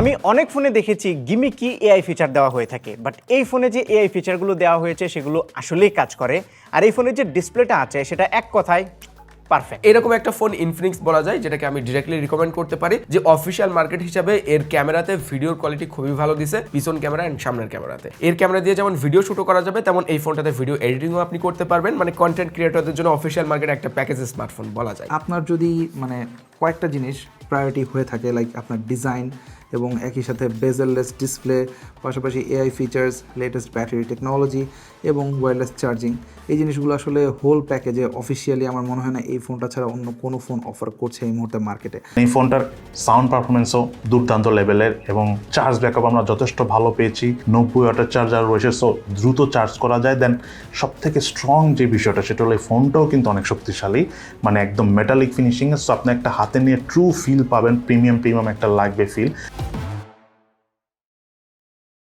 আমি অনেক ফোনে দেখেছি গিমিকি এআই ফিচার দেওয়া হয়ে থাকে, বাট এই ফোনে যে এআই ফিচারগুলো দেওয়া হয়েছে সেগুলো আসলেই কাজ করে। আর এই ফোনের যে ডিসপ্লেটা আছে সেটা এক কথায় পারফেক্ট। এরকম একটা ফোন ইনফিনিক্স বলা যায়, যেটাকে আমি ডিরেক্টলি রিকমেন্ড করতে পারি, যে অফিসিয়াল মার্কেট হিসাবে এর ক্যামেরাতে ভিডিওর কোয়ালিটি খুবই ভালো দিছে, পিছন ক্যামেরা এন্ড সামনের ক্যামেরাতে। এর ক্যামেরা দিয়ে যেমন ভিডিও শুটও করা যাবে, তেমন এই ফোনটাতে ভিডিও এডিটিংও আপনি করতে পারবেন। মানে কন্টেন্ট ক্রিয়েটরদের জন্য অফিসিয়াল মার্কেট একটা প্যাকেজ স্মার্টফোন বলা যায়। আপনার যদি মানে কয়েকটা জিনিস প্রায়োরিটি হয়ে থাকে, লাইক আপনার ডিজাইন এবং একই সাথে বেজেললেস ডিসপ্লে, পাশাপাশি AI features, latest battery technology এবং ওয়্যারলেস চার্জিং, এই জিনিসগুলো আসলে হোল প্যাকেজে অফিসিয়ালি আমার মনে হয় না এই ফোনটা ছাড়া অন্য কোনো ফোন অফার করছে এই মুহূর্তে মার্কেটে। এই ফোনটার সাউন্ড পারফরমেন্সও দুর্দান্ত লেভেলের এবং চার্জ ব্যাকআপ আমরা যথেষ্ট ভালো পেয়েছি। 90 ওয়াটের চার্জার রয়েছে, সো দ্রুত চার্জ করা যায়। দেন সব থেকে স্ট্রং যে বিষয়টা সেটা হলো এই ফোনটাও কিন্তু অনেক শক্তিশালী, মানে একদম মেটালিক ফিনিশিং। সো আপনি একটা হাতে নিয়ে ট্রু ফিল পাবেন, প্রিমিয়াম একটা লাগবে ফিল।